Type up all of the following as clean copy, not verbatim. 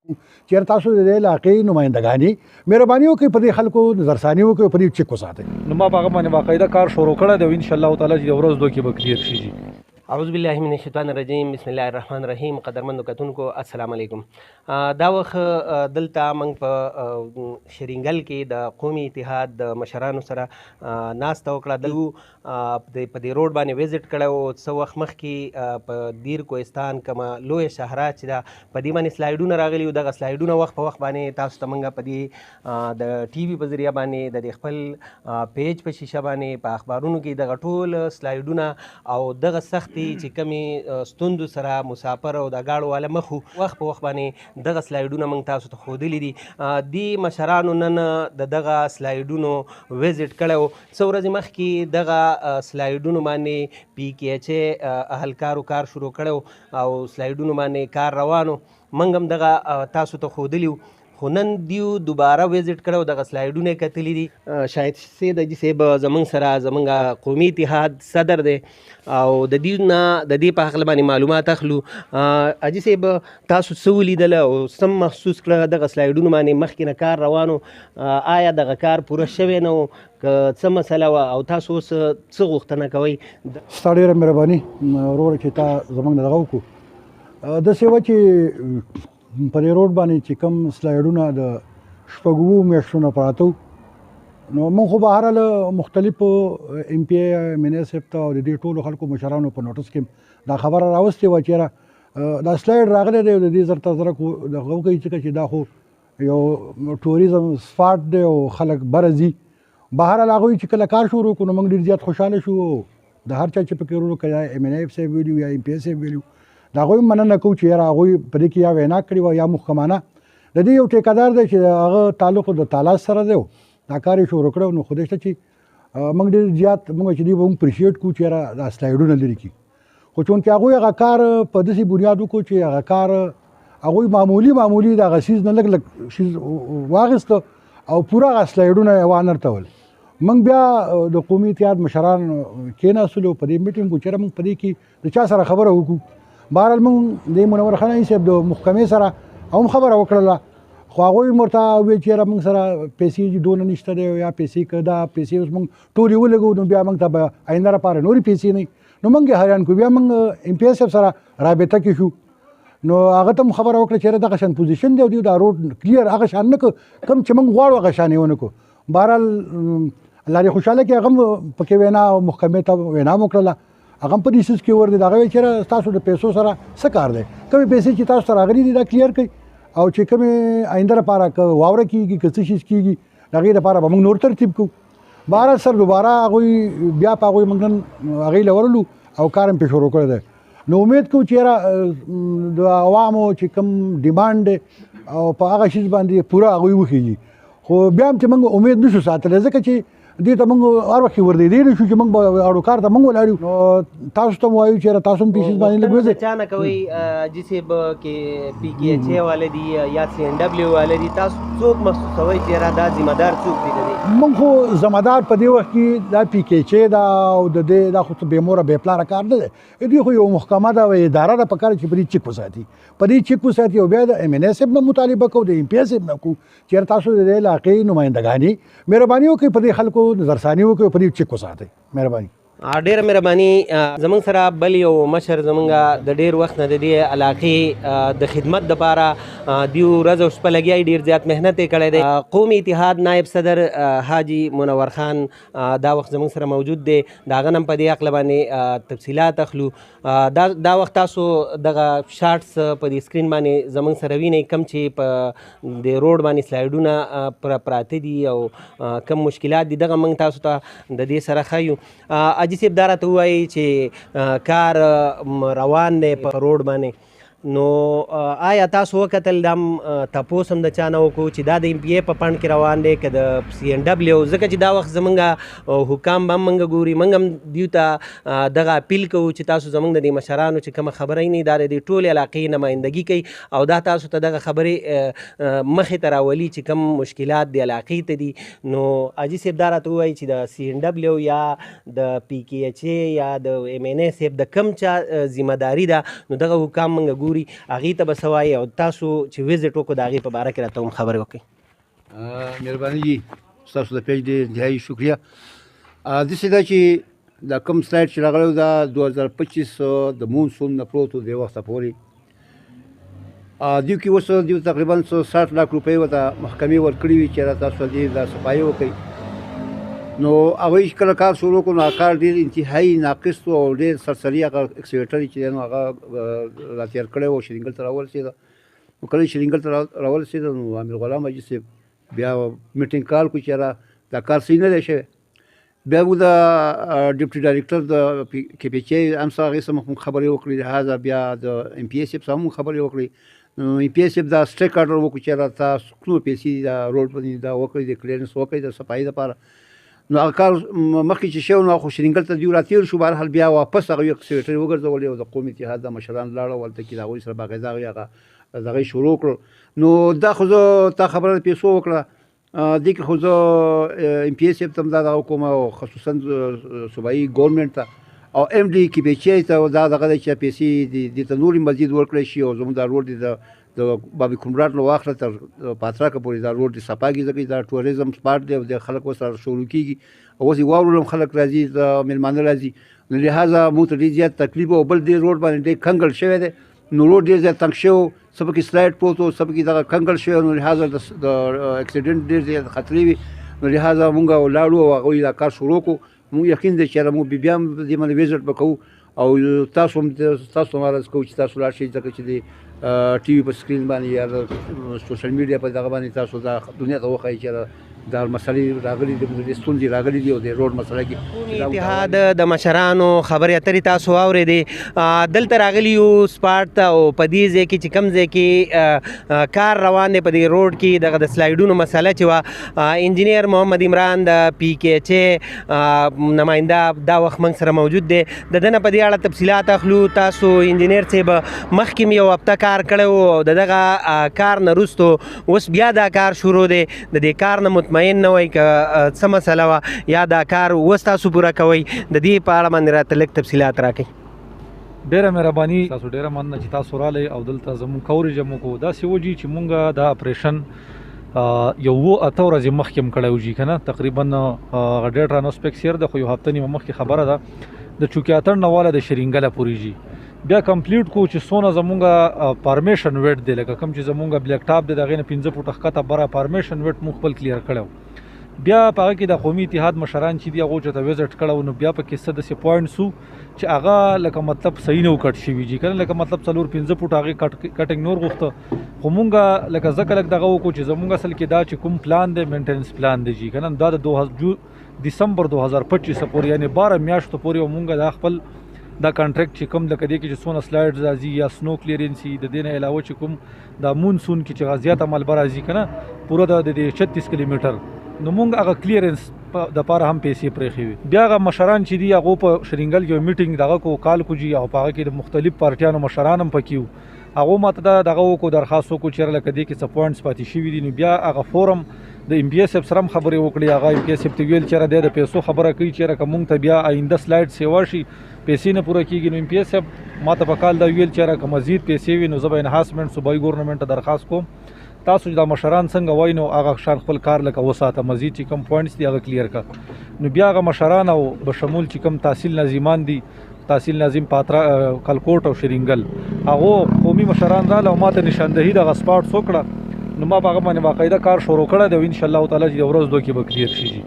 چېرې تاسو د دې علاقې نمایندګانې مهرباني وکړئ په دې خلکو نظرثاني وکړئ په دې چیک وساتئ. نو ما په هغه باندې باقاعده کار شروع کړی دی او انشاءالله تعالی چې یوه ورځ دوی کې به کلیر شي. اعوذ بالله من الشیطان الرجیم بسم الله الرحمن الرحیم. قدرمنو کتونکو السلام علیکم. دا وخت دلته موږ په شرینګل کې د قومي اتحاد د مشرانو سره ناسته وکړه. په دې روډ باندې وزټ کړی و. څه وخت مخکې په دیر کوهستان کومه لویه شهرا چې ده په دې باندې سلایډونه راغلي وو. دغه سلایډونه وخت په وخت باندې تاسو ته موږ په دې د ټي وي په ذریعه باندې د دې خپل پیج په شیشه باندې په اخبارونو کې دغه ټول سلایډونه او دغه سختې چې کمې ستوندو سره مسافر او د ګاډو والا مخ وخت په وخت باندې دغه سلایډونه موږ تاسو ته ښودلي دي. دې مشرانو نن د دغه سلایډونو وزټ کړی و. څه ورځې مخکې دغه سلایډونو باندې پی کې ایچ ای اهلکارو کار شروع کړی او سلایډونو باندې کار روانو. موږ هم دغه تاسو ته ښودلي وو، خو نن دیو دوباره وزټ کړی او دغه سلایډونه یې کتلي دي. شاهد سید حاجي صاحب زموږ سره زموږ قومي اتحاد صدر دی او د دې نه د دې په هکله باندې معلومات اخلو. حاجي صاحب تاسو څه ولیدل او څه محسوس کړه دغه سلایډونو باندې مخکې نه کار روانو؟ آیا دغه کار پوره شوی نه و که څه مسله وه او تاسو اوس څه غوښتنه کوئ؟ ستا ډېره مهرباني وروره چې تا زموږ نه دغه وکړو. داسې وه چې په دې روډ باندې چې کوم سلایډونه د شپږ اووه میاشتو نه پراته وو، نو موږ خو بهرحال مختلفو ایم پی ای ایم این ای صاحب ته او د دې ټولو خلکو مشرانو په نوټس کې دا خبره راوستې وه چې یاره دا سلایډ راغلی دی او د دې زر تر زره دغه وکړئ ځکه چې دا خو یو ټوریزم سپاټ دی او خلک بره ځي. بهرحال هغوی چې کله کار شروع کړو نو موږ ډېر زیات خوشحاله شو. د هر چا چې پکې ورو که یا ایم این ای صاحب ویلي یا ایم پی ای صاحب ویلي د هغوی مننه کوو چې یاره هغوی په دې کې یا وینا کړې وه یا محکمانه. د دې یو ټیکهدار دی چې هغه تعلق د تالاس سره دی، دا کار یې شروع کړی. نو خدای شته چې موږ ډېر زیات موږ چې دوی به هم اپریشیټ کړو چې یاره دا سلایډونه لرې کړي. خو چونکې هغوی هغه کار په داسې بنیاد وکړو چې هغه کار هغوی معمولي د هغه سیز نه لږ لږ شیز واخیسته او پوره هغه سلایډونه یې وانرتول. موږ بیا د قومي اتحاد مشران کېناستلو په دې میټینګ کې چېرې موږ په دې کې د چا سره خبره وکړو. بهرحال موږ د منور خانه صاحب د محکمې سره هم خبره وکړله، خو هغوی ورته وویل چې یاره موږ سره پیسې دونه نشته دی یا پیسې که دا پیسې اوس موږ ټولې ولګو نو بیا موږ ته به آینده لپاره نورې پیسې نه وي. نو موږ یې حیران کړو. بیا موږ ایم پی ای صاحب سره رابطه کې شو، نو هغه ته هم خبره وکړه چې یاره دغه شان پوزیشن دی او دوی دا روډ کلیر هغه شان نه کړو کوم چې موږ غواړو هغه شان یې ونه کړو. بهرحال الله دې خوشحاله کړي، هغه هم پکې وینا او محکمې ته وینا هم وکړله. هغه هم په دې سیز کې ور دي. د هغه ویل چې تاسو د پیسو سره څه کار دی، کومې پیسې چې تاسو ته راغلي دي دا کلیر کړئ او چې کومې آینده لپاره که واوره کېږي که څه شیز کېږي د هغې لپاره به موږ نور ترتیب کوو. بهرحال سر دوباره هغوی بیا په هغوی موږ نن هغې له ورلو او کار هم پرې شروع کړی دی. نو امید کوو چې یاره د عوامو چې کوم ډیمانډ دی او په هغه شیز باندې پوره هغوی وخېږي. خو بیا هم چې موږ امید نشو ساتلی ځکه چې دې ته موږ هر وخت ورنږدې نه شو چې موږ به اړو کار ته موږ ولاړ یو. نو تاسو ته م وایو چې یاره تاسو هم پیسې باندې لږ وځئ. چا نه کوئ حاجي صاحب کې پی کې ایچ ای والا دي یا سی این ډبلیو والا دي، تاسو څوک محسوسوئ چې یاره دا ذمه دار څوک دي د دې؟ موږ خو ذمه دار په دې وخت کې دا پی کې ایچ ای دا او د دې دا خو بې موره بې پلاره کار نه دی. دوی خو یو محکمه ده او اداره ده، پکار چې په دې چیک وساتي، په دې چیک وساتي. او بیا د ایم این ای صاحب نه مطالبه کوو، د ایم پی ای صاحب نه کوو چې یاره تاسو د دې علاقې نمایندګانې مهرباني وکړئ په دې خلکو نظرثاني وکړئ په دې چیک وساتئ. مهرباني. ډېره مهرباني. زموږ سره بل یو مشر زموږ د ډېر وخت نه د دې علاقې د خدمت دپاره دیو ورځ او شپه لګیا ډېر زیات محنت یې کړی دی. قومي اتحاد نایب صدر حاجي منور خان دا وخت زموږ سره موجود دی. د هغه نه هم په دې هکله باندې تفصیلات اخلو. دا وخت تاسو دغه شارټس په دې سکرین باندې زموږ سره وینئ کوم چې په د روډ باندې سلایډونه پراته دي او کوم مشکلات دي، دغه موږ تاسو ته د دې سره ښیو. حاجي صاحب دا راته ووایي چې کار روان دی په روډ باندې، نو آیا تاسو وکتل دا تپوس هم د چا نه وکړو چې دا د ایم پی ای په پنډ کې روان دی که د سی این ډبلیو؟ ځکه چې دا وخت زموږ حکام به هم موږ ګوري، موږ هم دیو ته دغه اپیل کوو چې تاسو زموږ د دې مشرانو چې کومه خبره یې نه دا د دې ټولې علاقې نمایندګي کوي او دا تاسو ته دغه خبرې مخې ته راولي چې کوم مشکلات د علاقې ته دي. نو حاجي صاحب دا راته ووایي چې د سی این ډبلیو یا د پی کې ایچ ای یا د ایم این ای صاحب د کوم چا ذمه داري ده، نو دغه حکام موږ ګورو ګوري هغې ته به څه وایي او تاسو چې وزټ وکړو د هغې په باره کې راته هم خبرې وکړئ. مهرباني جي ستاسو د پیج ډېر انتهایي شکریه. داسې ده چې دا کوم سلایډ چې راغلی دا 2025 د مونسون نه پروت و دې وخته پورې دیو کې اوس دیو تقریبا 60 لاک روپۍ ورته محکمې ورکړي وي چې تاسو دې دا صفایي وکړئ. نو هغوی چې کله کار شروع کړو نو کار ډېر انتهایي ناقص و او ډېر سرسري هغه اکسکیویټر چې دی نو هغه راتېر کړی و شرینګل ته راورسېده. نو کله چې شرینګل ته راورسېده نو امیر غلام حاجي صاحب بیا میټینګ کال کړو چې یاره دا کار صحیح نه دی شوی. بیا مو د ډیپټي ډایرکټر د کې پی ایچ ای هم سره هغې سره موږ خبرې وکړې لهذا بیا د ایم پی ایس صاحب سره هم خبرې وکړې. نو ایم پی ایس صاحب دا سټریک آرډر وکړو چې یاره تاسو څومره پیسې دا روډ باندې دا وکړئ د کلیرنس وکړئ د صفایي دپاره. نو هغه کار مخکې چې شوی نو خو شرینګل ته دیو راتېر شو. بهرحال بیا واپس هغوی سکرټري وګرځولې او د قومي اتحاد د مشران لاړه هلته کې د هغوی سره باقاعده هغوی هغه دغه شروع کړو. نو دا خو زه تا خبره د پیسو وکړه دې کې خو زه ایم پی ایس صاحب ته هم دا دغه کوم او خصوصا صوبایي ګورنمنټ ته او ایم ډي کې پی ایچ ای ته دا دغه دی چې پیسې دې ته نورې مزید ورکړی شي او زموږ دا روډ دی د بابي کومراټ له واخله تر پاتراکه پورې دا روډ د صفا کېږي ځکه دا ټوریزم سپاټ دی او د خلک اوس شروع کېږي او اوس یې واورو هم خلک راځي د مېلمانه راځي. نو لهذا موږ ته ډېر زیات تکلیف او بل دې روډ باندې ډېر کنګل شوی دی. نو روډ ډېر زیات تنګ شوی څه پکې سلایډ پروت و څه پکې دغه کنګل شوی. نو لهذا د اکسیډنټ ډېر زیات خطرې وي. نو لهذا موږ ولاړو او هغوی دا کار شروع کړو. موږ یقین دی چې موږ بیا هم دې باندې وزټ به کوو او تاسو هم عرض کوو چې تاسو لاړ شئ ځکه چې د ټي وي په سکرین باندې یا د سوشل میډیا په دغه باندې تاسو دا دنیا ته وښایئ چې دا مسلې راغلي دي ستونزې راغلي دي او د روډ مسله کې اتحاد د مشرانو خبرې اترې تاسو واورېدې. دلته راغلي یو سپاټ ته او په دې ځای کې چې کوم ځای کې کار روان دی په دې روډ کې دغه د سلایډونو مسله چې وه انجینیر محمد عمران د پی کې ایچ ای نماینده دا وخت موږ سره موجود دی. د ده نه په دې اړه تفصیلات اخلو. تاسو انجینیر صاحب مخکې م یو هفته کار کړی و او د دغه کار نه وروستو اوس بیا دا کار شروع دی. د دې کار نه مطمئن نه وای که څه مسله وه یا دا کار اوس تاسو پوره کوئ د دې په اړه باندې راته لږ تفصیلات راکړئ. ډېره مهرباني تاسو ډېره مننه چې تاسو رالی او دلته زموږ کورج هم وکړو. داسې وجي چې مونږ دا اپریشن یو 8 ورځې مخکې هم کړی و جي که نه تقریبا ډېر ټرانسپیکسیر ده خو یو هفته نیمه مخکې خبره ده د چوکي اتڼ نه واله د شرینګله پورې جي بیا کمپلیټ کو چې څونه زمونږ پارمیشن ویټ دی لکه کوم چې زمونږ بلیک ټاپ دی د هغې نه 15 فوټه ښکته بره پارمیشن ویټ موږ خپل کلیر کړی و. بیا په هغه کې د قومي اتحاد مشران چې دي هغو چې ته وزټ کړی نو بیا پکې څه داسې پوینټس وو چې هغه لکه مطلب صحیح نه و کټ شوي جي که نه لکه مطلب 4-15 فوټه هغې کټنګ نور غوښته. خو مونږ لکه ځکه لږ دغه وکړو چې زمونږ اصل کې دا چې کوم پلان دی مینټیننس پلان دی جي که نه دا د دسمبر 2025 پورې یعنې 12 میاشتو پورې مونږ دا خپل دا کانټریکټ چې کوم لکه دې کې چې څونه سلایډز راځي یا سنو کلیرنسي د دې نه علاوه چې کوم دا مونسون کې چې زیاته ملبه راځي که نه پوره د 36 کیلومیټر نو مونږ هغه کلیرنس دپاره هم پیسې پرېښې وي. بیا هغه مشران چې دي هغو په شرینګل کې میټینګ دغه کو کال کو جي او په هغه کې د مختلف پارټیانو مشران هم پکې وو. هغو ماته دغه وکړو درخواست وکړو چې لکه دې کې څه پوینټس پاتې شوي دي. نو بیا هغه فورم د ایم پی ایس صاحب سره هم خبرې وکړې. هغه ایم پی ایس صاحب ته ویل چې دی د پیسو خبره کوي چې که مونږ ته بیا آینده سلایډ سیوا شي پیسې نه پوره کېږي. نو ایم پی ایس صاحب ما ته په کال دا ویل چې که مزید پیسې وي نو زه به انهانسمنټ صوبایي ګورنمنټ ته درخواست کوم. تاسو چې دا مشران څنګه وایي نو هغه شان خپل کار لکه وساته مزید چې کوم پوینټس دي هغه کلیر کړه. نو بیا هغه مشران او بشمول چې کوم تحصیل ناظمان دي تحصیل ناظم پاترا کلکوټ او شرینګل هغه قومي مشران راله او ما ته نشاندهي دغه سپاټس وکړه. نو ما په هغه باندې باقاعده کار شروع کړی دی او انشاءالله تعالی چې ورځ دوه کې به کلیر شي جي.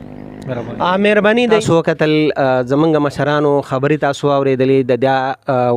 مهرباني تاسو وکتل زمونږ مشرانو خبرې تاسو اورېدلې د دا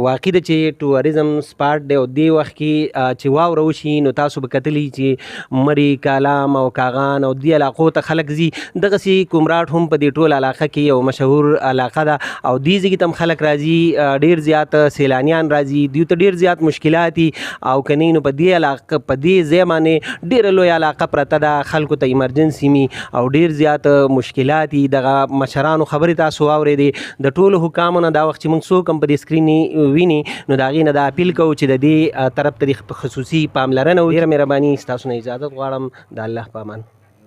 واقع ده چې ټوریزم سپاټ دی او دې وخت کې چې واوره وشي نو تاسو به کتلی چې مرې کالام او کاغان او دې علاقو ته خلک ځي. دغسې کومراټ هم په دې ټول علاقه کې یو مشهور علاقه ده او دې ځای کې تم خلک راځي ډېر زیات سیلانیان راځي دوی ته ډېر زیات مشکلات دي او که نه نو په دې علاقه په دې ځای باندې ډېره لویه علاقه پرته ده خلکو ته ایمرجنسي مي او ډېر زیات مشکلات دغه مشرانو خبرې تاسو واورېدې. د ټولو حکامو نه دا وخت چې موږ څوک هم په دې سکرین ویني نو د هغې نه دا اپیل کوو چې د دې طرف ته خصوصي پاملرنه وکړي. ډېره مهرباني ستاسو نه اجازت غواړم. د الله په امان.